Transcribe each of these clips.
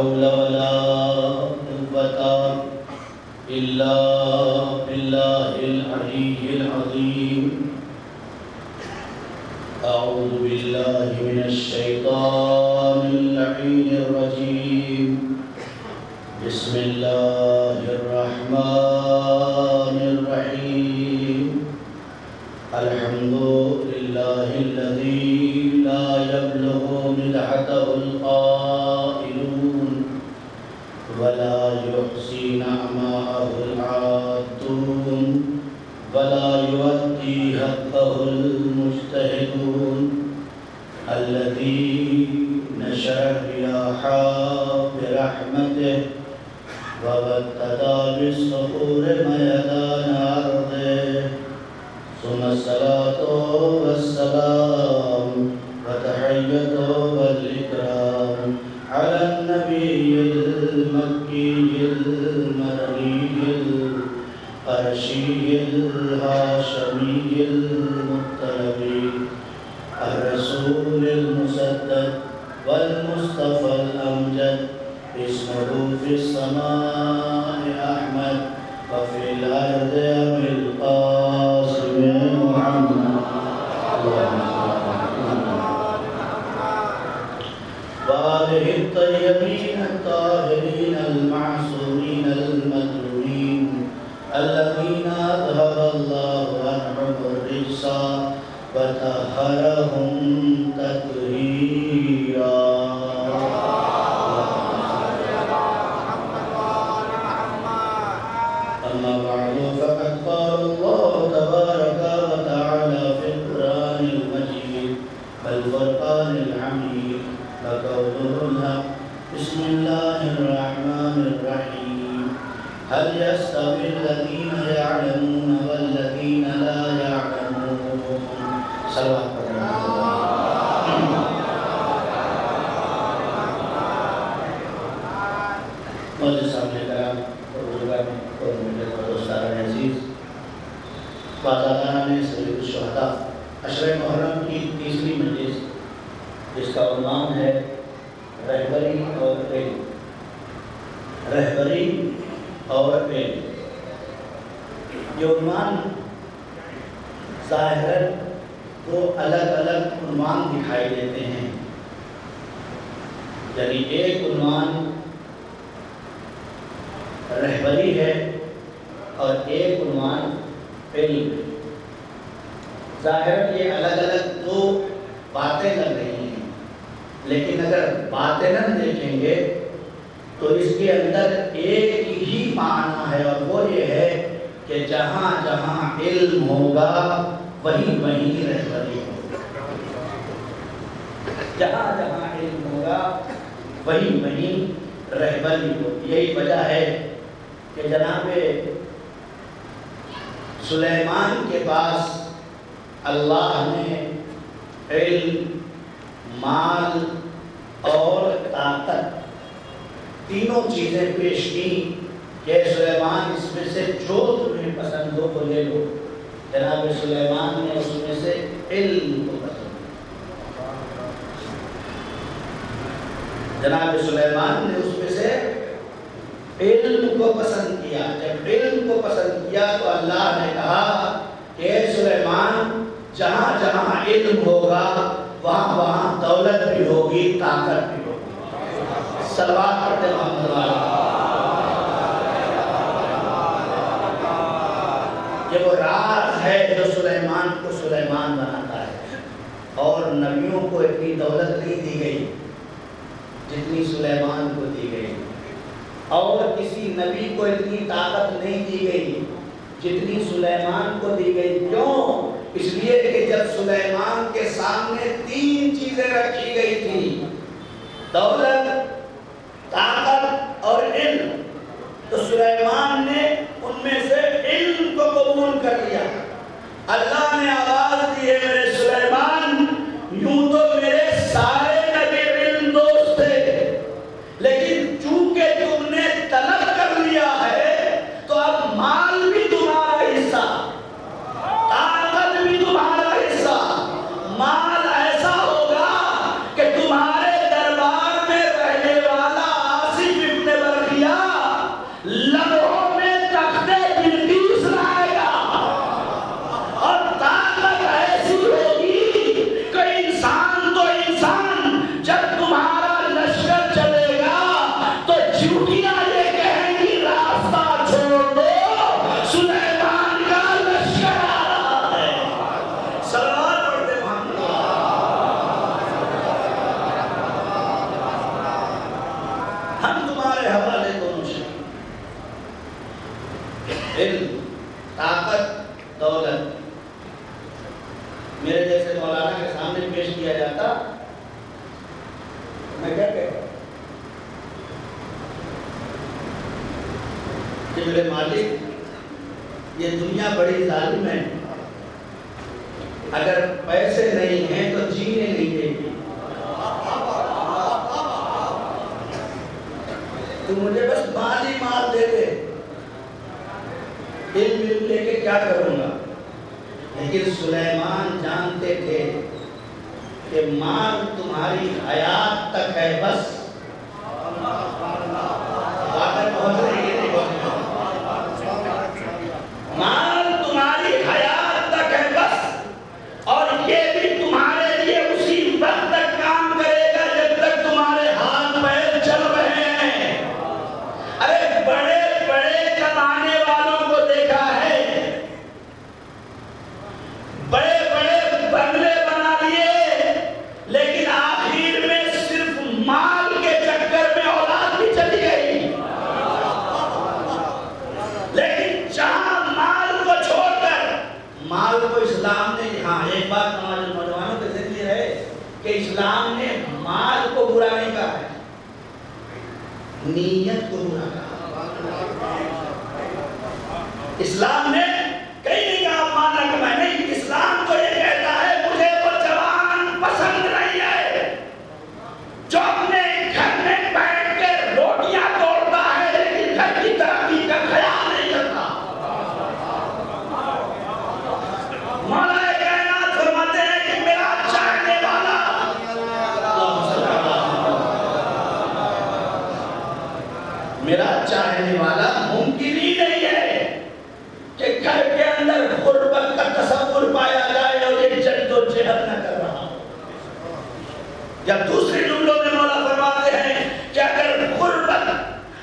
حول ولا قوة إلا بالله العلي العظيم. أعوذ بالله من الشيطان اللعين الرجيم. بسم الله الرحمن الرحيم. الحمد لله الذي لا يبلغ مدحته القائلون ولا يحصي نعماءه العادون ولا يؤدي حقه المجتهدون. الذي نشر الرياح برحمته وابتدى بالصخور ميدان أرضه. ثم الصلاة والسلام وتحية والإكرام على النبي المكي المدني القرشي الهاشمي المطلبي الرسول المسدد والمصطفى الأمجد. اسمه في السماء أحمد وفي الأرض أبي القاسم محمد. وآله الطيبين الطاهرين المعصومين المظلومين الذين أذهب الله عنهم الرجس وطهرهم تطهيرا. أما بعد فقد قال الله تبارك وتعالى في القرآن المجيد والفرقان الحميد وقوله الحق. بسم الله الرحمن الرحيم. هل يستوي الذين يعلمون والذين لا يعلمون؟ صلوات مولانا صاحب کرام اور بزرگان اور میرے دوستان عزیز، بازاران سید الشہداء عشرہ محرم کی تیسری مجلس جس کا عنوان ہے رہبری اور علم. رہبری اور علم. یہ عنوان ظاہراً دو الگ الگ عنوان دکھائی دیتے ہیں. یعنی ایک عنوان رہبری ہے اور ایک عنوان علم. ظاہراً یہ الگ الگ دو باتیں لگ رہی ہیں، لیکن اگر باطناً دیکھیں گے تو اس کے اندر ایک ہی معنی ہے، اور وہ یہ ہے کہ جہاں جہاں علم ہوگا وہیں وہیں رہبری ہوگا. جہاں جہاں علم ہوگا وہیں وہیں رہبری ہوگی. یہی وجہ ہے کہ جناب سلیمان کے پاس اللہ نے علم، مال اور طاقت تینوں چیزیں پیش کی کہ سلیمان اس میں سے جو تمہیں پسند ہو تو لے لو. جناب سلیمان نے اس میں سے علم کو پسند کیا. جناب سلیمان نے اس میں سے علم کو پسند کیا. جب علم کو پسند کیا تو اللہ نے کہا کہ اے سلیمان، جہاں جہاں علم ہوگا وہاں وہاں دولت بھی ہوگی، طاقت بھی ہوگی. صلوات پڑھتے محمد والا. یہ وہ راز ہے جو سلیمان کو سلیمان بناتا ہے. اور نبیوں کو اتنی دولت نہیں دی گئی جتنی سلیمان کو دی گئی، اور کسی نبی کو اتنی طاقت نہیں دی گئی جتنی سلیمان کو دی گئی. کیوں؟ اس لیے کہ جب سلیمان کے سامنے تین چیزیں رکھی گئی تھی، دولت، طاقت اور علم، تو سلیمان نے ان میں سے علم کو قبول کر لیا. اللہ نے آواز دی ہے میرے سلیمان، یوں تو میرے سارے نبی علم دوست تھے، لیکن چونکہ تم نے طلب کر لیا ہے تو اب مال بھی تمہارا حصہ، طاقت بھی تمہارا حصہ. مال ایسا ہوگا کہ تمہارے دربار میں رہنے والا علم، طاقت، دولت میرے جیسے مولانا کے سامنے پیش کیا جاتا میں کیا کہتا کہ میرے مالک یہ دنیا بڑی ظالم ہے، اگر پیسے نہیں ہیں تو جینے نہیں دے گی، تو مجھے بس مال ہی مال دے دے، علم لے کے کیا کروں گا۔ لیکن سلیمان جانتے تھے کہ مال تمہاری حیات تک ہے، بس باتیں پہنچ رہی ہے، مال تمہاری حیات تک ہے بس، اور یہ بھی تمہارے لیے اسی وقت تک کام کرے گا جب تک تمہارے ہاتھ پیر چل رہے ہیں۔ ارے بڑے بڑے کمانے والوں کو دیکھا ہے، بڑے بڑے بنگلے بنا لیے، لیکن آخر میں صرف مال کے چکر میں اولاد بھی چلی گئی۔ لیکن جہاں مال کو چھوڑ کر، مال کو اسلام نے، ہاں ایک بات نوجوانوں کے ذہن میں ہے کہ اسلام نے مال کو برا نہیں کہا ہے، نیت کو برا کہا۔ اسلام نے کہیں نہیں کہا مال نہ کمائے، نہیں، اسلام تو یہ کہتا ہے مجھے وہ جوان پسند نہیں ہے جو اپنے گھر میں بیٹھ کے روٹیاں توڑتا ہے لیکن گھر کی ترقی کا خیال نہیں کرتا۔ مولا کائنات فرماتے ہیں کہ میرا چاہنے والا، میرا چاہنے والا ممکن ہی نہیں ہے کہ گھر کے اندر غربت کا تصور پایا جائے اور یہ جد و جہد نہ کر رہا ہو۔ جب دوسرے جملوں میں مولا فرماتے ہیں کہ اگر غربت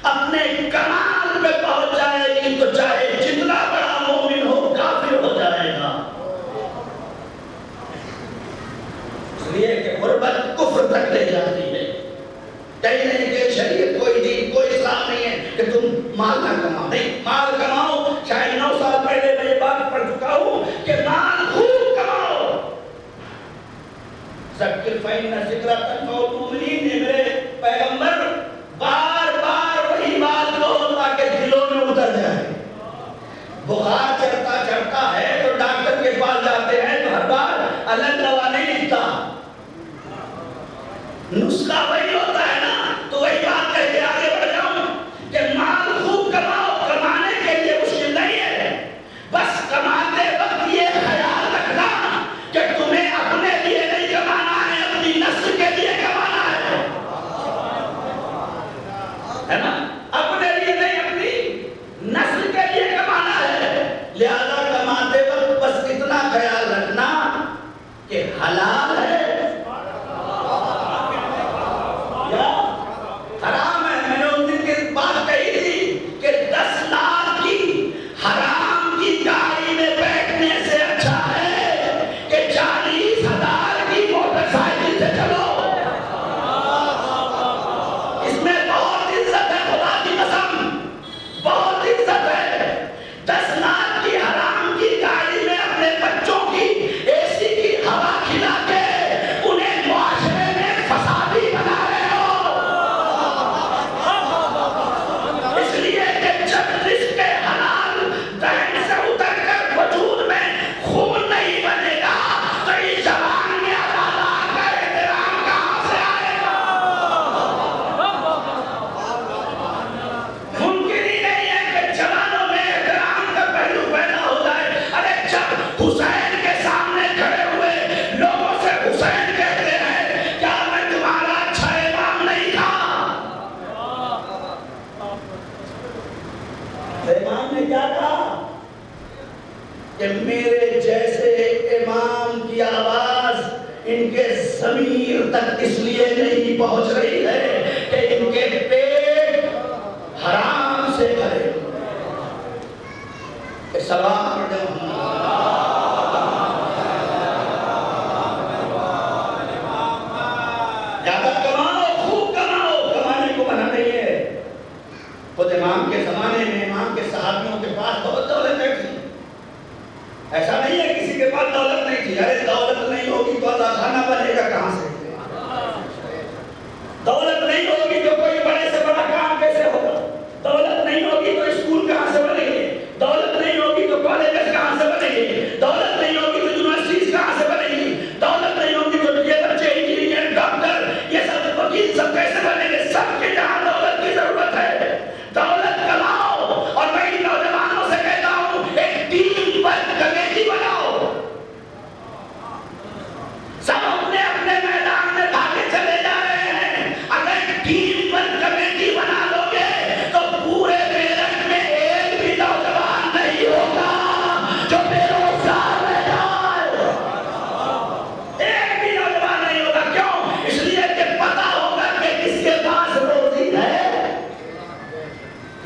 اپنے کمال پہ پہنچ جائے گی تو چاہے جتنا بڑا مومن ہو کافر ہو جائے گا، اس لیے کہ غربت کفر تک لے جاتی ہے۔ کہیں نہیں کہ شریعت کوئی دین کوئی اسلام نہیں ہے کہ تم مال نہ کماؤ، نہیں، مال کماؤ، شاید 9 سال پہلے میں یہ بات پڑھ چکا ہوں کہ مال خوب کماؤ۔ ذکر فإن ذکر تنفع المؤمنین نے میرے پیغمبر بار بار وہی بات کہو تاکہ دلوں میں اتر جائے۔ بخار چڑھتا چڑھتا ہے تو ڈاکٹر کے پاس جاتے ہیں تو ہر بار الگ دوا نہیں لکھتا، نسخہ وہی ہوتا ہے نا، تو وہی بات کہہ کے آگے بڑھ جاؤں کہ مال خوب کماؤ، کمانے کے لیے مشکل نہیں ہے، بس کماتے وقت یہ خیال رکھنا کہ تمہیں اپنے لیے نہیں کمانا ہے، اپنی نسل کے لیے کمانا ہے نا، اپنے لیے نہیں، اپنی نسل کے لیے کمانا ہے۔ لہذا کماتے وقت بس اتنا خیال رکھنا کہ حلال ہے یا حرام ہے۔ میں نے اس دن کی بات کہی تھی کہ 10 لاکھ کی حرام کی گاڑی میں بیٹھنے سے اچھا ہے کہ 40,000 کی موٹر سائیکل سے چلو، اس میں بہت عزت ہے، خدا کی قسم بہت عزت ہے۔ 10 لاکھ کی حرام کی گاڑی میں اپنے بچوں کی اے سی کی ہوا کھلا کے انہیں معاشرے میں فسادی بنا رہے ہو، اس لیے کہ جب رزق حلال دہن سے اتر کر وجود میں خون نہیں بنے گا تو اس زبان میں عدالت کا احترام کہاں سے آئے گا؟ ممکن ہی نہیں ہے کہ جوانوں میں احترام کا پہلو پیدا ہو جائے۔ ارے جب حسین کے سامنے کھڑے ہوئے لوگوں سے حسین کہتے ہیں کیا میں تمہارا اچھا امام نہیں تھا؟ امام نے کیا کہا کہ میرے جیسے امام کی آواز ان کے ضمیر تک اس لیے نہیں پہنچ رہی ہے کہ ان کے پیٹ حرام سے بھرے۔ سلام پڑھ دیں زیادہ کماؤ، خوب کماؤ، کمانے کو منع نہیں ہے۔ خود امام کے زمانے میں امام کے صحابیوں کے پاس بہت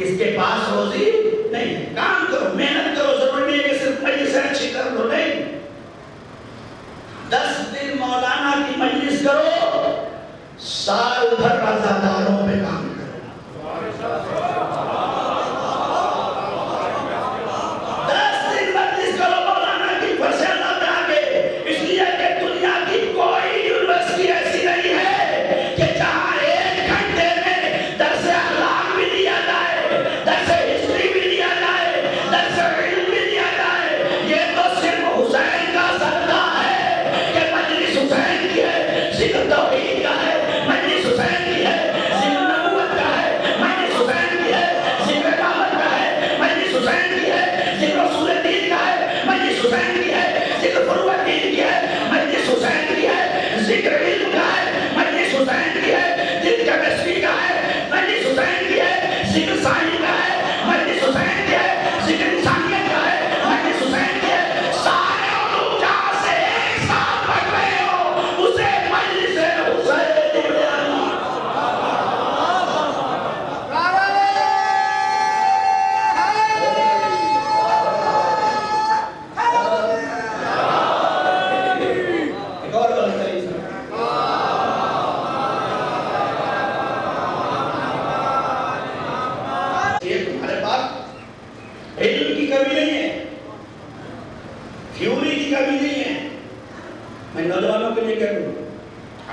کس کے پاس روزی نہیں. کام کرو، محنت کرو، ضروری نہیں ہے کہ صرف مجلس اچھی کر لو، نہیں. 10 دن مولانا کی مجلس کرو، سال بھر رضاکاروں پہ کام کرو. 10 دن مجلس کرو مولانا کی فرشتہ پہ آگے. اس لیے کہ دنیا کی کوئی یونیورسٹی ایسی نہیں ہے کہ جہاں 1 گھنٹے میں درس اخلاق بھی دیا جائے، درس ہسٹری بھی دیا جائے، درس علم بھی دیا جائے. یہ تو صرف حسین کا صدقہ ہے کہ مجلس حسین کی ہے، ذکر توحید کا ہے، مجلس حسین کی ہے، ذکر نبوت کا ہے، مجلس حسین کی ہے، ذکر دعوت کا ہے، مجلس حسین کی ہے، ذکر اصول دین کا ہے، مجلس حسین کی ہے، ذکر فروع دین کی ہے، مجلس حسین کی ہے، ذکر علم کا ہے، مجلس حسین کی ہے، ذکر کیمسٹری کا ہے، مجلس حسین کی ہے، ذکر سائنس کا ہے، مجلس حسین کی ہے، ذکر انسانیت کا ہے، مجلس حسین کی ہے. سارے علوم جہاں سے ایک ساتھ پڑھ رہے ہو اسے مجلس حسین علم کی کمی نہیں ہے، تھیوری کی کمی نہیں ہے. میں نوجوانوں کے لیے کہہ دوں،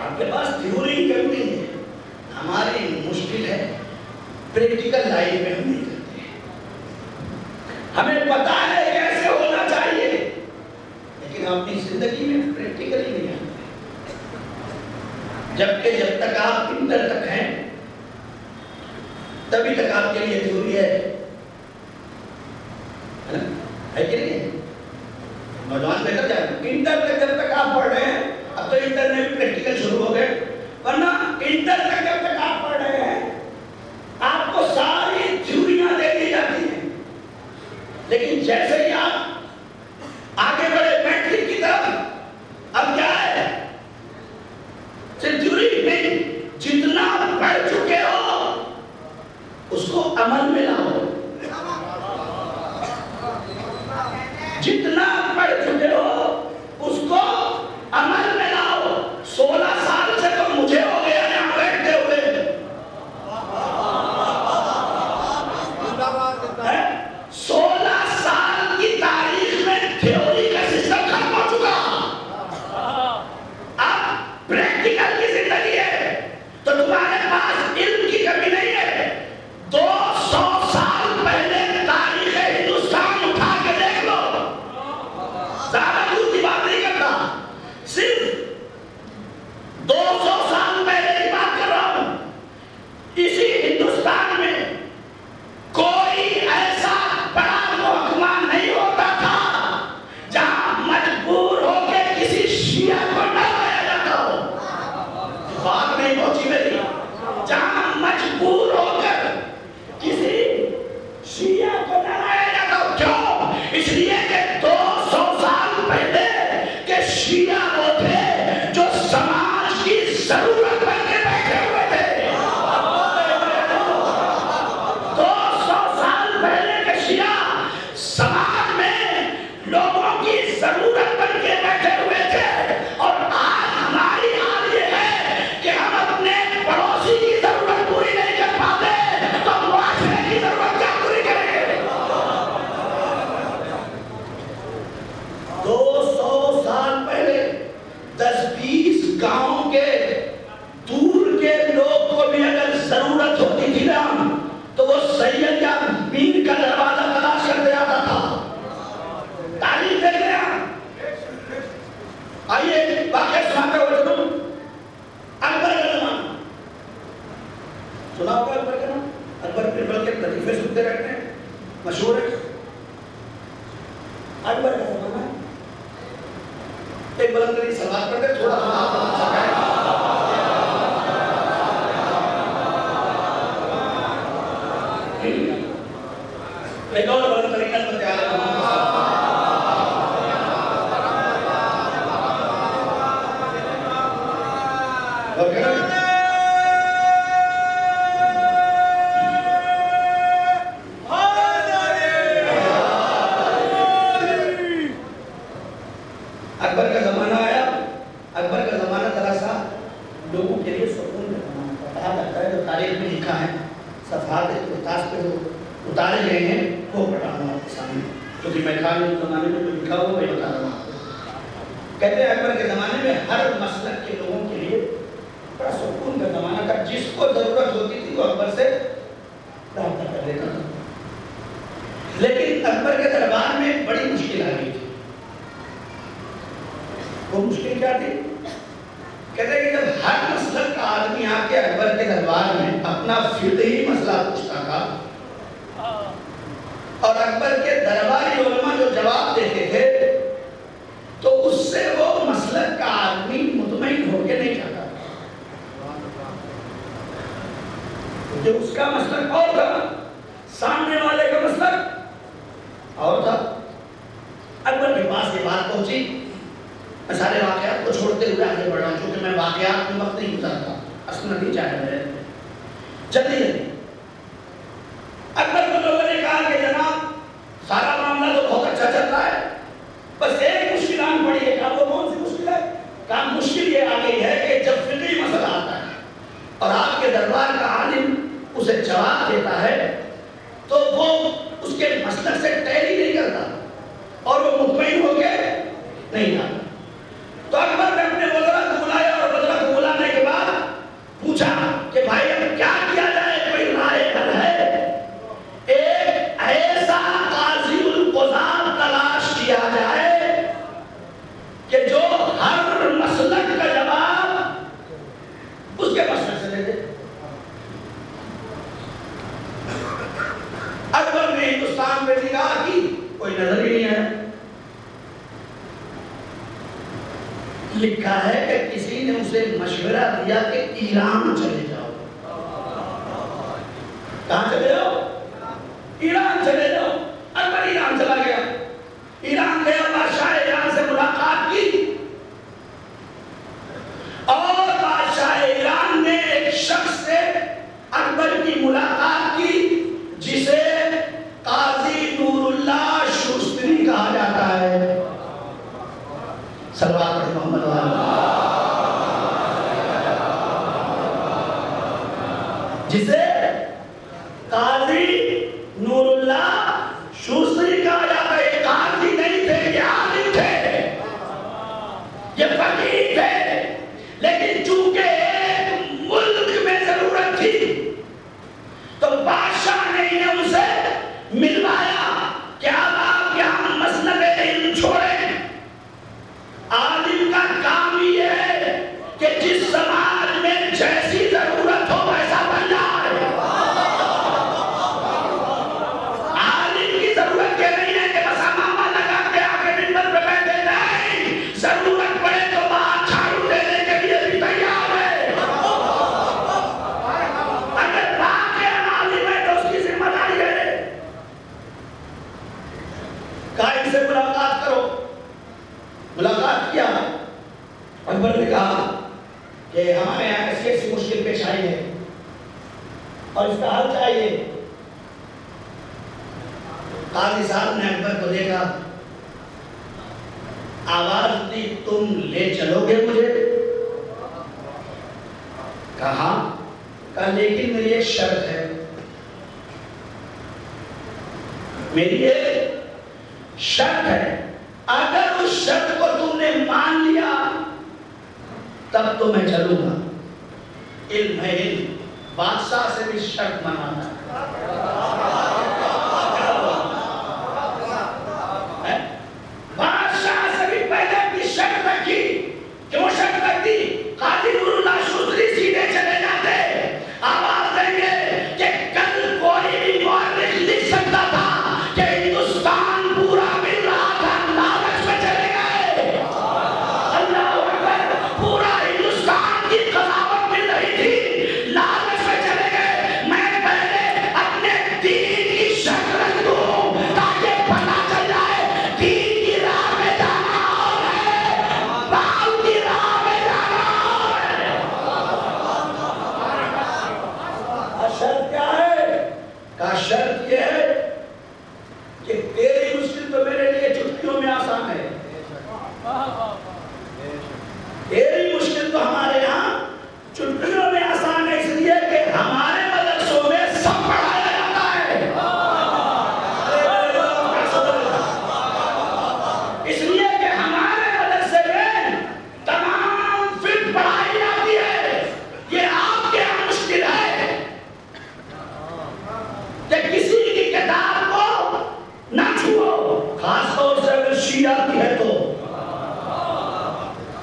آپ کے پاس تھیوری کی کمی نہیں ہے. ہماری مشکل ہے پریکٹیکل لائف میں ہم نہیں کرتے. ہمیں پتا ہے کیسے ہونا چاہیے لیکن ہم اپنی زندگی میں پریکٹیکل ہی نہیں آتے. جبکہ جب تک آپ اندر تک ہیں تبھی تک آپ کے لیے تھیوری ہے کہ نہیں؟ نوجوان بہتر جائے انٹر تک جب تک آپ پڑھ رہے ہیں. اب تو انٹر میں بھی پریکٹیکل شروع ہو گئے، ورنہ انٹر تک جب تک آپ پڑھ رہے ہیں آپ کو ساری تھیوریاں دے دی جاتی ہیں. لیکن جیسے ہی آپ آگے بڑھے میٹرک کی طرف، اب کیا ہے؟ صرف تھیوری نہیں، جتنا پڑھ چکے ہو اس کو عمل میں لاؤ. جتنا پڑھ چکے ہو اس کو عمل میں لاؤ. 16 سال سے تو مجھے ہو گیا یہاں بیٹھتے ہوئے. 16 سال کی تاریخ میں تھیوری کا سسٹم ختم ہو چکا. اب پریکٹیکل کی زندگی ہے تو تمہارے پاس علم کی کمی نہیں ہے. 200 سال پہلے تاریخ ہندوستان اٹھا کے دیکھ لو. زیادہ دور کی بات نہیں کرتا، صرف 200 سال پہلے کی بات کر رہا ہوں. اسی ہندوستان میں کوئی ایسا بڑا محکمہ نہیں ہوتا تھا جہاں مجبور ہو کے کسی شیعہ کو نہ لایا جاتا ہو. بات نہیں پہنچی میری. جہاں مجبور ہو کر کسی شیعہ کو نہ لایا جاتا ہو. کیوں؟ اس لیے کہ 200 سال پہلے کہ شیعہ وہ تھے جو سماج کی ضرورت بن کے بیٹھے ہوئے تھے. 200 سال پہلے کہ شیعہ سماج میں لوگوں کی ضرورت بن کے بیٹھے ہوئے تھے. اور آج ہماری حال یہ ہے کہ ہم اپنے پڑوسی کی ضرورت پوری نہیں کر پاتے تو معاشرے کی ضرورت کیا پوری کریں گے؟ 200 سال پہلے 10-20 گاؤں کے دور کے لوگ کو بھی اگر ضرورت ہوتی تھی نا تو وہ سید یا میر کا دروازہ تلاش کرتے آتا تھا. تعلیم دیکھ رہے ہیں. آئیے واقعہ سناتے ہوئے چلو. اکبر کا زمانہ سنا ہوگا. اکبر کا نام اکبر بربل کے لطیفے سنتے رہتے ہیں، مشہور ہے. اکبر کا زمانہ ایک بلند ترین سلوات پڑھتے تھوڑا ایک اور بلند ترین حضرت اعلیٰ صفحات قرطاس پہ جو اتارے گئے ہیں وہ پڑھا ہوں آپ کے سامنے، کیونکہ میں خالی اس زمانے میں جو لکھا ہوا میں بتا رہا ہوں. کہتے ہیں اکبر کے زمانے میں ہر مسلک کے لوگوں کے لیے بڑا سکون کا زمانہ تھا، جس کو ضرورت ہوتی تھی وہ اکبر سے رابطہ کر لیتا تھا. لیکن اکبر کے دربار میں بڑی مشکل آ گئی تھی. وہ مشکل کیا تھی؟ کہتے ہیں کہ جب ہر مسلک کا آدمی آ کے اکبر کے دربار میں اپنا فقہی مسئلہ پوچھتا تھا اور اکبر کے درباری علماء جو جواب دیتے تھے تو اس سے وہ مسلک کا آدمی مطمئن ہو کے نہیں جاتا، جو اس کا مسلک اور تھا، سامنے والے کا مسلک اور تھا. اکبر کے پاس یہ بات پہنچی. میں سارے واقعات کو چھوڑتے ہوئے آگے بڑھ رہا ہوں کیونکہ میں واقعات میں وقت نہیں گزارتا، اصل نتیجہ ہے میرے. جلدی اکبر کو لوگوں نے کہا کہ جناب سارا معاملہ تو بہت اچھا چل رہا ہے، بس ایک مشکل آن پڑی ہے. کہا وہ کون سی مشکل ہے؟ کہا مشکل یہ آ گئی ہے کہ جب فقہی مسئلہ آتا ہے اور آپ کے دربار کا عالم اسے جواب دیتا ہے تو وہ اس کے مسلک سے ٹیلی نہیں کرتا اور وہ مطمئن ہو کے نہیں جاتا. تو اکبر نے اپنے وزراء کو بلایا اور وزراء کو بلانے کے بعد پوچھا کہ بھائی اب کیا کیا جائے، کوئی رائے حل ہے؟ ایک ایسا قاضی القضات تلاش کیا جائے کہ جو ہر مسلک کا جواب اس کے مسلک سے دے دے. اکبر نے ہندوستان میں نگاہ کی، کوئی نظر ہی نہیں ہے. لکھا ہے کہ کسی نے اسے مشورہ دیا کہ ایران چلے جاؤ. کہاں چلے جاؤ؟ ایران چلے جاؤ. اکبر ایران چلا گیا. ایران گیا، بادشاہ ایران سے ملاقات کی اور بادشاہ ایران نے ایک شخص سے اکبر کی ملاقات کی جسے قاضی نور اللہ شوستری کہا جاتا ہے. صلوات محمد جسے قاضی نور اللہ شوستری کہا جاتا ہے. یہ قاضی نہیں تھے، یہ عالم تھے، یہ فقیہ تھے، لیکن چونکہ ایک ملک میں ضرورت تھی تو بادشاہ نے انہیں اسے ملوایا کہ اب آپ یہاں مسلک علم چھوڑیں. عالم کا کام یہ ہے کہ جس سماج میں جیسی ضرورت ہو ویسا بن جائے. عالم کی ضرورت یہ نہیں ہے کہ بس امامہ لگا کے آگے منبر پہ بیٹھے، نہیں، ضرورت پڑے تو بات جھاڑو دینے کے لیے بھی تیار ہے. اگر واقعی عالم ہے تو اس کی ذمہ داری ہے. قائد سے ملاقات کرو. ملاقات کیا. اکبر نے کہا کہ ہمارے یہاں ایسی ایسی مشکل پیش آئی ہے اور اس کا حل چاہیے. قاضی صاحب نے اکبر کو دیکھا، آواز دی، تم لے چلو گے مجھے؟ کہا لیکن میری ایک شرط ہے. میری ایک شرط ہے، اگر اس شرط کو تم نے مان لیا تب تو میں چلوں گا. علم ہے علم، بادشاہ سے بھی شرط منانا. بادشاہ سے بھی پہلے اپنی شرط رکھی. کیوں شرط رکھی؟ قاضی نور اللہ شوستری سیدھے چلے جاتے، آواز دیں گے کہ کل کوئی بھی مورخ لکھ سکتا تھا کہ ہندوستان پورا مل رہا تھا، لالچ میں چلے گئے. اللہ اکبر، پورا ہندوستان کی قضاوت مل رہی تھی، لالچ میں چلے گئے. میں پہلے اپنے دین کی شرط رکھ دوں تاکہ پتہ چل جائے دین کی راہ میں جانا اور ہے، باپ کی راہ میں جانا اور ہے. شرط کیا ہے؟ کا شرط یہ ہے کہ تیری مشکل تو میرے لیے چٹکیوں میں آسان ہے. تیری مشکل تو ہمارے یہاں چٹکیوں میں آسان ہے، اس لیے کہ ہمارے مدرسوں میں سب شیعہ کی ہے تو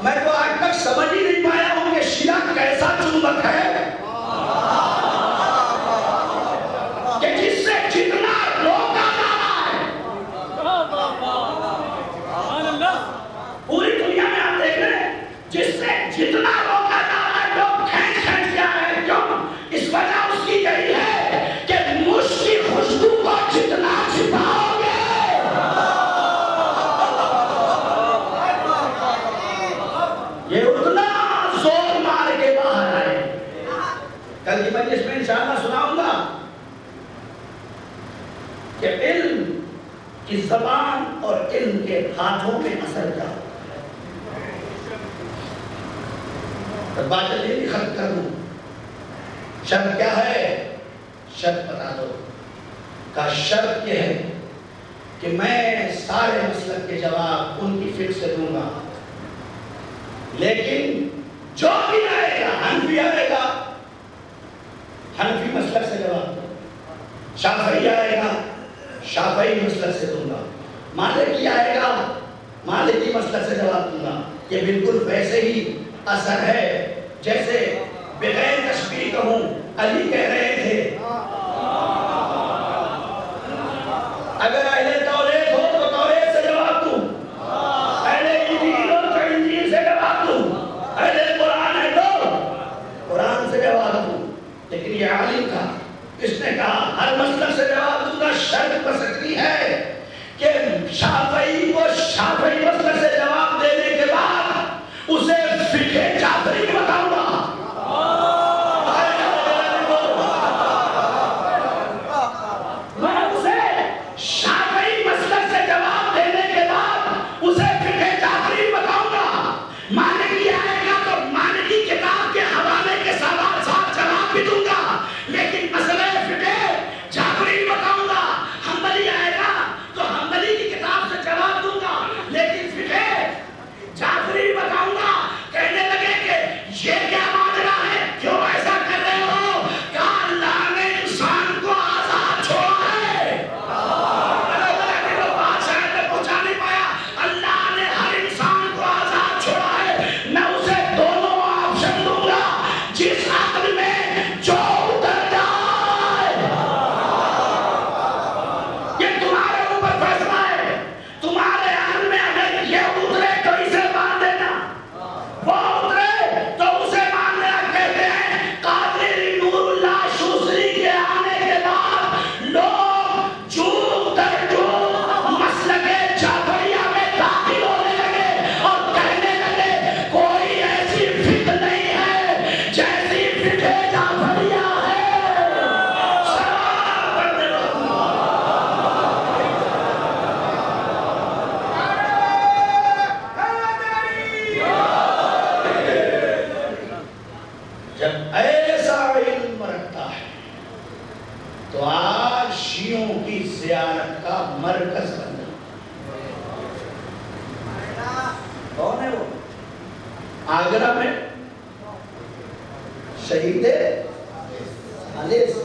میں تو آج تک سمجھ ہی نہیں پایا ہوں کہ شیعہ کیسا چنبک ہے کہ جس سے جتنا روکا جا رہا ہے. پوری دنیا میں آپ دیکھ رہے ہیں جس سے جتنا روکا جا رہا ہے لوگ کھینچ کھینچ جا رہے ہیں. کیوں؟ اس وجہ اس کی یہی ہے کہ مشک کی خوشبو کو جتنا چھپاؤ گے یہ اتنا زور مار کے باہر آئے. کل کی مجلس میں انشاءاللہ سناؤں گا کہ علم کی زبان اور علم کے ہاتھوں میں اثر کیا ہوتا ہے. بات جلدی ختم کر دوں. شرط کیا ہے؟ شرط بتا دو. کا شرط یہ ہے کہ میں سارے مسلک کے جواب ان کی فکر سے دوں گا، لیکن جو بھی آئے گا حنفی آئے گا حنفی مسلک سے جواب دوں، شافعی آئے گا شافعی مسلک سے دوں گا، مالکی آئے گا مالکی مسلک سے جواب دوں گا. یہ بالکل ویسے ہی اثر ہے جیسے بغیر تشبیہ کہوں علی کہہ رہے تھے اگر اہل توریت ہو تو توریت سے جواب دوں، اہل انجیل ہو تو انجیل سے جواب دوں، اہل قرآن ہے تو قرآن سے جواب دوں. لیکن یہ عالم تھا، اس نے کہا ہر مسلک سے جواب دوں گا. شرط بسکتی ہے کہ شافعی کو شافعی مسلک سے جواب دینے کے بعد اسے فقہ جعفری بتاؤں گا. میں اسے شافعی مسلک سے جواب دینے کے بعد اسے فقہ جعفری بتاؤں گا. مالکی آئے گا تو مالکی کتاب کے حوالے کے ساتھ ساتھ جواب بھی دوں گا، لیکن مسئلہ فقہ جعفری بتاؤں گا. حنبلی آئے گا تو حنبلی کی کتاب سے جواب دوں گا، لیکن فقہ جعفری بتاؤں گا. کہنے لگے کہ یہ کیا ماجرا ہے، کیوں ایسا کر رہے ہو؟ کہا اللہ نے انسان کو آزاد چھوڑا ہے. بادشاہ نے پہنچا نہیں پایا، اللہ نے ہر انسان کو آزاد چھوڑا ہے. میں اسے دونوں آپشن دوں گا، جس عقل میں جو اتر جائے. یہ تمہارے اوپر فیصلہ ہے. تمہارے عقل میں اگر یہ اترے تو اسے مان دینا، وہ اترے تو اسے مان لینا. کہتے ہیں قادری نور اللہ شوسری کے آنے کے بعد لوگ جوگ در جوگ مسلک جعفریہ میں داخل ہونے لگے اور کہنے لگے کوئی ایسی فکر نہیں ہے جیسی فکر جعفریہ ہے. سلام پڑھتے رہو. جب ایسا علم رکھتا ہے تو آج شیعوں کی زیارت کا مرکز بن جاتا. کون ہے وہ؟ آگرہ میں شہید ثالث.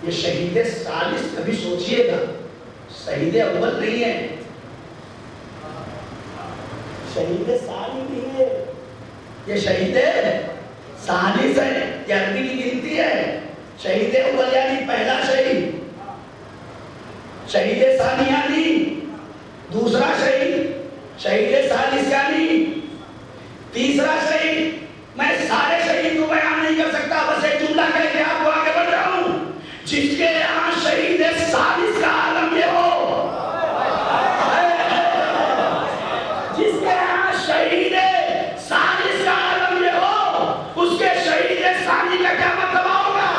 یہ شہید ثالث کبھی سوچئے گا، شہید اول نہیں ہے، شہید ثانی نہیں ہے، یہ شہید ثالث ہے. یہ عربی کی گنتی ہے. شہید اول یعنی پہلا شہید، شہید ثانی یعنی دوسرا شہید، شہید ثالث یعنی تیسرا شہید. میں سارے شہید کو بیان نہیں کر سکتا، بس ایک جملہ کہہ کے آپ کو آگے بڑھ جاؤں. جس کے یہاں شہید ثالث کا عالم یہ ہو، جس کے یہاں شہید ثالث کا عالم یہ ہو، اس کے شہید ثانی کا کیا مرتبہ ہوگا؟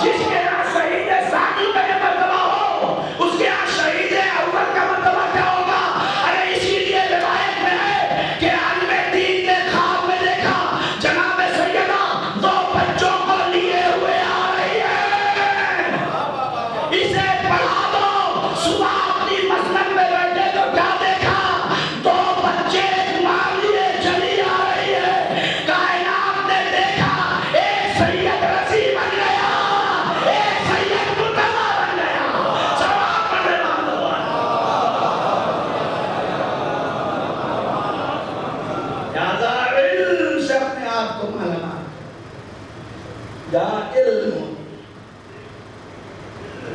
جس کے یہاں شہید ثانی کا یہ مرتبہ ہو، اس کے یہاں شہید اول کا مرتبہ کیا ہوگا؟ ارے اسی لیے روایت میں ہے کہ عالم دین نے خواب میں دیکھا جناب سیدہ دو بچوں کو لیے ہوئے آ رہی ہے. اسے پڑھا دو. صبح اپنی مسجد میں بیٹھے تو کیا دیکھا؟ دو بچے ماں لیے چلی آ رہی ہے. کائنات نے دیکھا ایک سید رسی بن گیا، ایک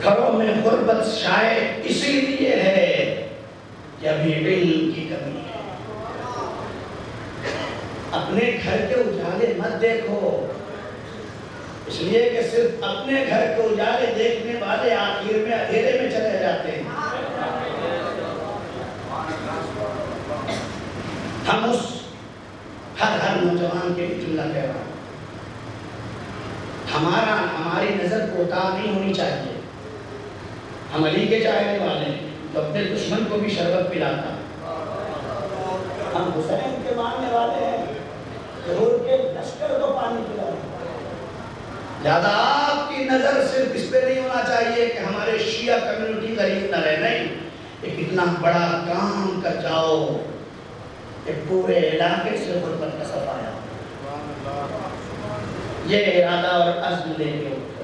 گھروں میں غربت شاید اسی لیے ہے کہ ابھی علم کی کمی ہے۔ اپنے گھر کے اجالے مت دیکھو، اس لیے کہ صرف اپنے گھر کے اجالے دیکھنے والے آخر میں اندھیرے میں چلے جاتے ہیں۔ ہم اس ہر نوجوان کے لیے جملہ کہہ رہا ہوں، ہماری نظر کوتاہ نہیں ہونی چاہیے۔ ہم علی کے چاہنے والے ہیں تو اپنے دشمن کو بھی شربت پلاتا، ہم حسین کے ماننے والے ہیں ضرور کے لشکر کو پانی پلاتا۔ لہذا آپ کی نظر صرف اس پہ نہیں ہونا چاہیے کہ ہمارے شیعہ کمیونٹی غریب نہ رہے، نہیں، ایک اتنا بڑا کام کر جاؤ کہ پورے علاقے سے غربت کا صفایا۔ یہ ارادہ اور عزم لے کے اٹھو،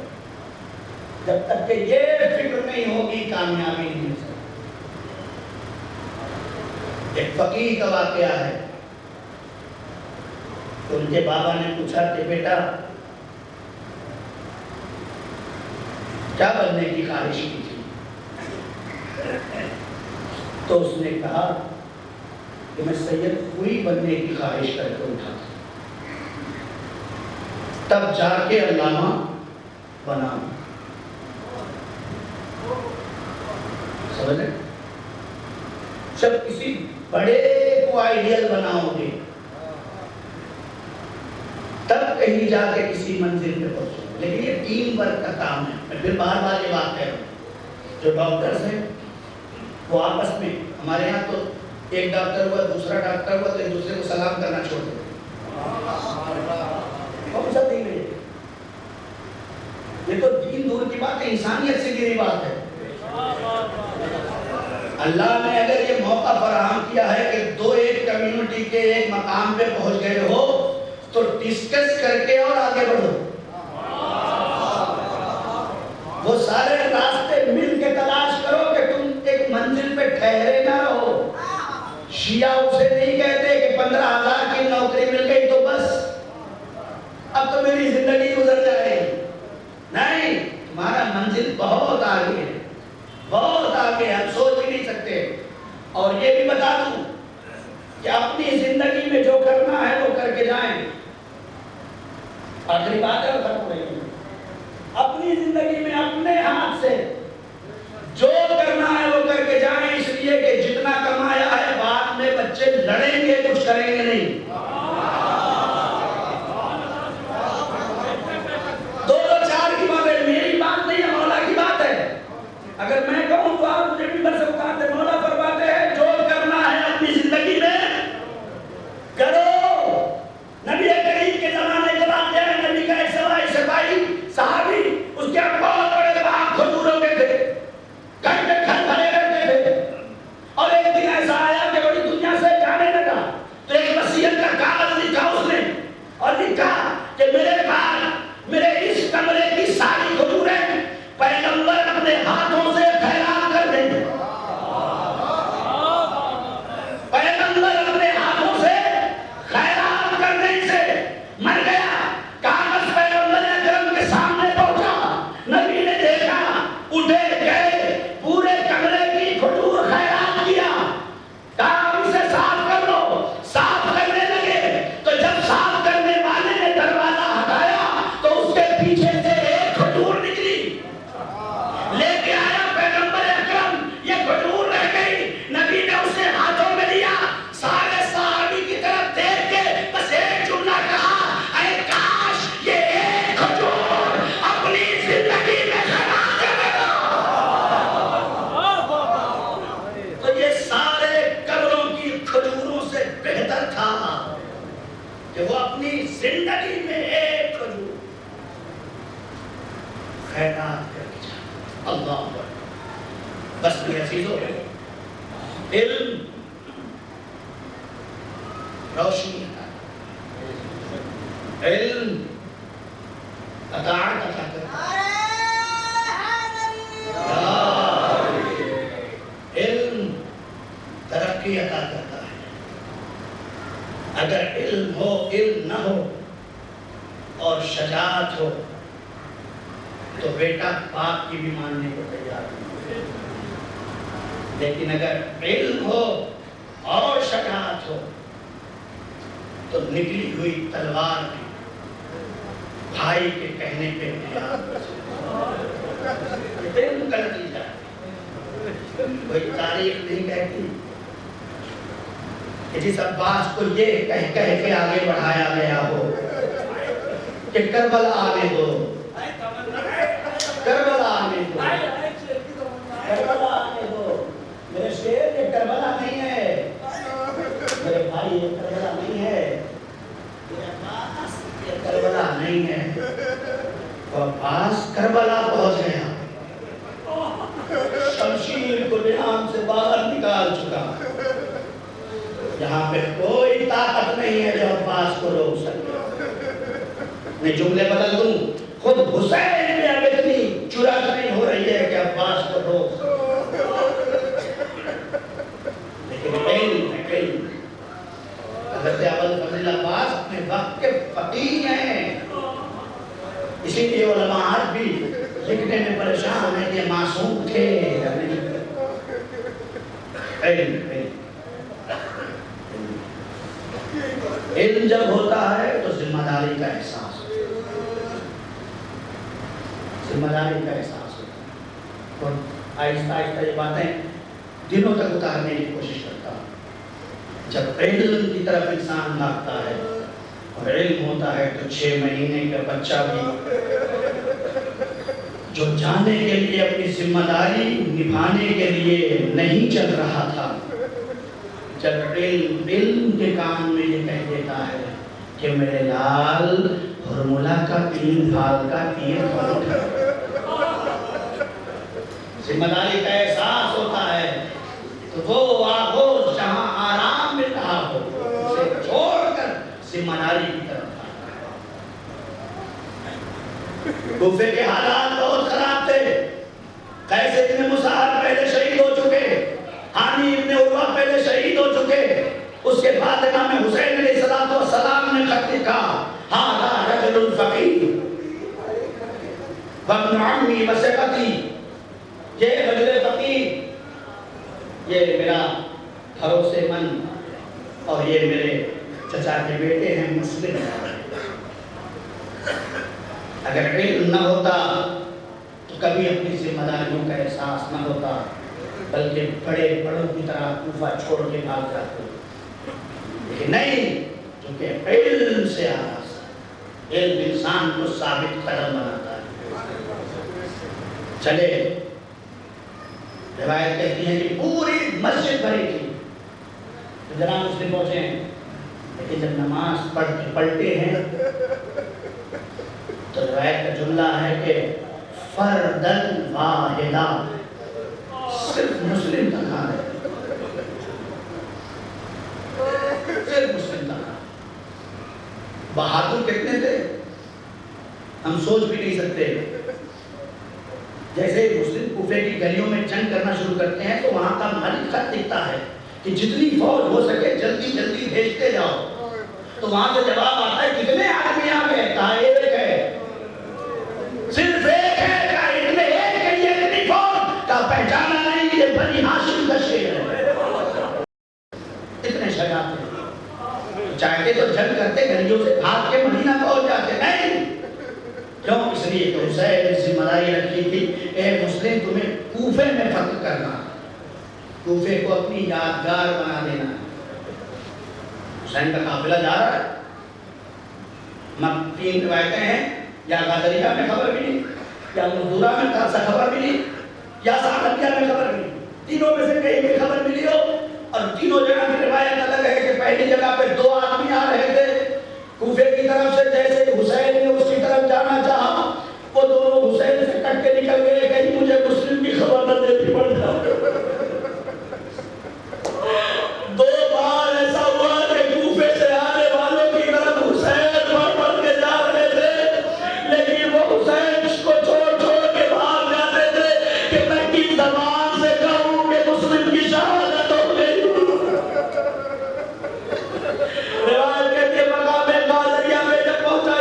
جب تک کہ یہ فکر نہیں ہوگی کامیابی نہیں مل سکتی۔ ایک فقیہ کا واقعہ ہے تو ان کے بابا نے پوچھا کہ بیٹا کیا بننے کی خواہش کی تھی؟ تو اس نے کہا کہ میں سید خوئی بننے کی خواہش کر کے اٹھا تھا، تب جا کے علامہ بنا۔ سمجھے؟ جب کسی بڑے کو آئیڈیل بناؤ گے تب کہیں جا کے کسی منزل پہ پہنچو، لیکن یہ ٹیم ورک کا کام ہے۔ میں پھر بار بار یہ بات کہہ رہا ہوں، جو ڈاکٹرز ہیں وہ آپس میں، ہمارے یہاں تو ایک ڈاکٹر ہوا دوسرا ڈاکٹر ہوا تو ایک دوسرے کو سلام کرنا چھوڑ دے، کون سا دین ہے یہ؟ تو دین دور کی بات ہے، انسانیت سے گری بات ہے۔ اللہ نے اگر یہ موقع فراہم کیا ہے کہ دو ایک کمیونٹی کے ایک مقام پہ پہنچ گئے ہو تو ڈسکس کر کے اور آگے بڑھو۔ وہ سارے راستے مل کے تلاش کرو کہ تم ایک منزل پہ ٹھہرے نہ رہو۔ شیعہ اسے نہیں کہتے کہ 15,000 کی نوکری مل گئی تو بس اب تو میری زندگی گزر جائے گی، نہیں، تمہارا منزل بہت آگے ہے، بہت آگے، ہم سوچ ہی نہیں سکتے۔ اور یہ بھی بتا دوں کہ اپنی زندگی میں جو کرنا ہے وہ کر کے جائیں۔ آخری بات ہے وہ ختم ہو رہی ہے، اپنی زندگی میں اپنے ہاتھ سے جو کرنا ہے وہ کر کے جائیں، اس لیے کہ جتنا کمایا ہے بعد میں بچے لڑیں گے، کچھ کریں گے نہیں۔ دو چار کی بات ہے، میری بات نہیں ہے، مولا کی بات ہے۔ اگر میں کہوں تو آپ مجھے بھی بس اوقات مولا فرماتے ہیں جو کرنا ہے اپنی زندگی میں کرو۔ نبی کریم کے زمانے کے بعد نبی کا ایک سپاہی صحابی، اس کے بہت بڑے باغ کھجوروں کے تھے، گھر کے گھر بھرے رہتے تھے، اور ایک دن ایسا آیا کہ بڑی دنیا سے جانے لگا تو ایک وصیت کا کاغذ لکھا اس نے اور لکھا کہ میرے بعد میرے اس کمرے کی ساری کھجوریں پیغمبر اپنے ہاتھوں سے خیرات کر دیں۔ پیغمبر اپنے ہاتھوں سے خیرات کرنے سے مر گیا۔ کاغذ پیغمبر اکرم کے سامنے پہنچا، نبی نے دیکھا، اٹھے گئے، پورے کمرے کی کھجور خیرات کیا، کہا اسے صاف کر لو۔ صاف کرنے لگے تو جب صاف کرنے والے نے دروازہ ہٹایا تو اس کے پیچھے سے ایک کھجور نکلی، لے کے آیا پیغمبر اکرم، یہ کھجور رہ گئی، نبی نے اسے ہاتھوں میں لیا، سارے صحابی کی طرف دیکھ کے بس ایک جملہ کہا، اے کاش یہ ایک کھجور اپنی زندگی میں خیرات کرے گا۔ تو یہ سارے قبروں کی کھجوروں سے بہتر تھا کہ وہ اپنی زندگی میں ایک کھجور خیرات کر کے جائے۔ اللہ اکبر۔ بس میرے عزیزو، علم روشنی عطا کرتا ہے، علم اطاعت عطا کرتا ہے، علم ترقی عطا کرتا ہے۔ اگر علم ہو، علم نہ ہو اور شجاعت ہو تو بیٹا باپ کی بھی ماننے کو تیار نہیں. لیکن اگر علم ہو اور شجاعت ہو تو نکلی ہوئی تلوار بھی بھائی کے کہنے پہ علم کا نتیجہ ہے. کوئی تاریخ نہیں کہتی کہ جس عباس کو یہ کہہ کے آگے بڑھایا گیا ہو کہ کربلا آنے دو، کربلا آنے دو، کربلا آنے دو. میرے شیر یہ کربلا نہیں ہے، میرے بھائی یہ کربلا نہیں ہے، میرے عباس یہ کربلا نہیں ہے. تو عباس کربلا پہنچ گیا، شمشیر کو نظام سے باہر نکال چکا. یہاں پہ کوئی طاقت نہیں ہے جو عباس کو روک سکے. میں جملے بدل دوں، خود حسین میں اب اتنی جرأت نہیں ہو رہی ہے کہ عباس کو روک سکے. لیکن علم ہے، علم. حضرت ابوالفضل عباس اپنے وقت کے فقیہ ہیں. اسی لیے علماء آج بھی لکھنے میں پریشان ہیں کہ معصوم تھے یا نہیں. علم علم جب ہوتا ہے تو ذمہ داری کا احساس ہوتا ہے، ذمہ داری کا احساس ہوتا ہے. اور آہستہ آہستہ یہ باتیں دنوں تک اتارنے کی کوشش کرتا ہوں. جب علم کی طرف انسان بھاگتا ہے اور علم ہوتا ہے تو 6 مہینے کا بچہ بھی جو جانے کے لیے اپنی ذمہ داری نبھانے کے لیے نہیں چل رہا تھا، جب علم کے کان میں یہ کہہ دیتا ہے کہ میرے لال ہرملا کا 3 پھال کا تیر کون ہے، ذمہ داری کا احساس ہوتا ہے. تو وہ آغوش جہاں آرام مل رہا ہو اسے چھوڑ کر ذمہ داری کی طرف آتا ہے. کوفے کے حالات بہت خراب تھے. قیس ابن مسعر پہلے شہید ہو چکے، حانی ابن عروہ پہلے شہید ہو چکے. اس کے بعد امام حسین علیہ السلام نے خط لکھا، ھذا رجل فقیہ وابن عمی وثقتی، یہ رجل فقیہ، یہ میرا بھروسے مند اور یہ میرے چچا کے بیٹے ہیں مسلم. اگر علم نہ ہوتا تو کبھی اپنی ذمہ داریوں کا احساس نہ ہوتا، بلکہ بڑے بڑوں کی طرح کوفہ چھوڑ کے بھاگ جاتے. لیکن نہیں، کیونکہ علم سے آغاز ہے. علم انسان کو ثابت قدم بناتا ہے. چلے، روایت کہتی ہے کہ پوری مسجد بھری تھی. جناب مسلم پہنچے ہیں، لیکن جب نماز پڑھ کے پلٹے ہیں تو روایت کا جملہ ہے کہ فردن واحدہ، صرف مسلم تنہا ہے، صرف مسلم تنہا. بہادر کتنے تھے ہم سوچ بھی نہیں سکتے. جیسے مسلم کوفے کی گلیوں میں جنگ کرنا شروع کرتے ہیں تو وہاں کا مالک خط لکھتا ہے کہ جتنی فوج ہو سکے جلدی جلدی بھیجتے جاؤ. تو وہاں سے جواب آتا ہے کتنے آدمی آ گئے؟ کہا ایک ہے، صرف ایک ہے. کہا اتنے ایک ہے یہ اتنی فوج؟ کہا پہچانا نہیں، یہ بنی ہاشم کا شیر ہے. اتنے شجاعت ہیں. چاہتے تو جنگ کرتے گلیوں سے بھاگ کے مدینہ پہنچ جاتے. نہیں، کیوں؟ اس لیے کہ حسین نے ذمہ داری رکھی تھی، اے مسلم تمہیں کوفے میں فتح کرنا، کوفے کو اپنی یادگار بنا دینا. حسین کا قافلہ جا رہا ہے. 3 روایتیں ہیں، یا غازریہ میں خبر ملی، یا مزدورہ میں خبر ملی، یا سعدیہ میں خبر ملی. تینوں میں سے کہیں بھی خبر ملی ہو، اور تینوں جگہ کی روایت الگ ہے کہ پہلی جگہ پہ 2 آدمی آ رہے تھے کوفے کی طرف سے. جیسے حسین نے اس کی طرف جانا چاہا، وہ دونوں حسین سے کٹ کے نکل گئے، کہیں مجھے مسلم کی خبر نہ دیتی پڑ جائے. 2 بار ایسا ہوا کہ کوفے سے آنے والوں کی طرف حسین بڑھ کے جا رہے تھے، لیکن وہ حسین کو چھوڑ کے بھاگ جاتے تھے کہ میں کس زبان سے کہوں کہ مسلم کی شہادت ہو گئی. روایت کہتی ہے مقام غازریہ میں جب پہنچا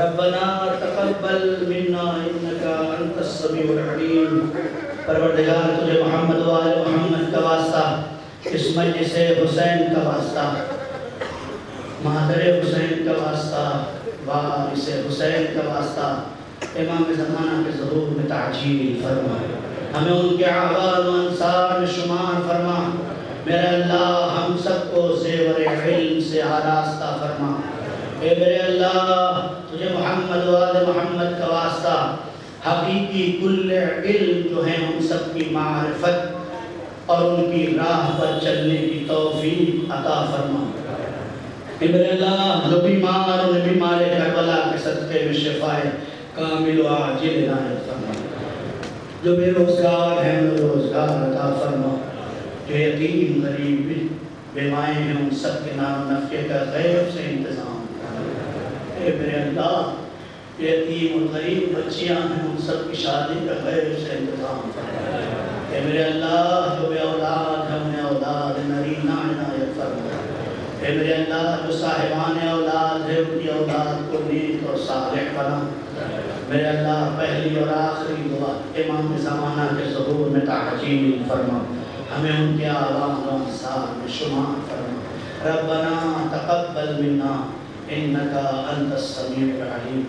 ربنا تقبل منا انك انت السمیع العلیم۔ پروردگار تجھے محمد و آل محمد کا واسطہ، اس مجلس حسین کا واسطہ، مہدر حسین کا واسطہ، وارث حسین کا واسطہ، امام زمانہ کے ظہور میں تعجیل فرما، ہمیں ان کے اعوان و انصار میں شمار فرما۔ میرے اللہ ہم سب کو زیور علم سے آراستہ فرما۔ اے میرے اللہ تجھے محمد و آل محمد کا واسطہ حقیقی کل علم جو ہیں ہم سب کی معرفت اور ان کی راہ پر چلنے کی توفیق عطا فرما۔ اے میرے اللہ جو بیمار اور بیمار کربلا کے صدقے میں شفا کامل و عاجل عنایت فرما، جو بے روزگار ہیں انہیں روزگار عطا فرما، جو یتیم غریب بیوائیں ہیں ان سب کے نام نفع کا غیب سے انتظام فرما۔ اے میرے اللہ یتیم اور غریب بچیاں ہیں ان سب کی شادی کا غیب سے انتظام فرما۔ اے میرے اللہ جو بے اولاد ہیں انہیں اولاد نرینہ عنایت فرما۔ اے میرے اللہ جو صاحبان اولاد ہے ان کی اولاد کو نیک اور صالح بنا۔ میرے اللہ پہلی اور آخری دعا امام زمانہ کے ظہور میں تعجیل فرما، ہمیں ان کے اعوان و انصار میں شمار فرما۔ ربنا تقبل منا انک انت السمیع العلیم۔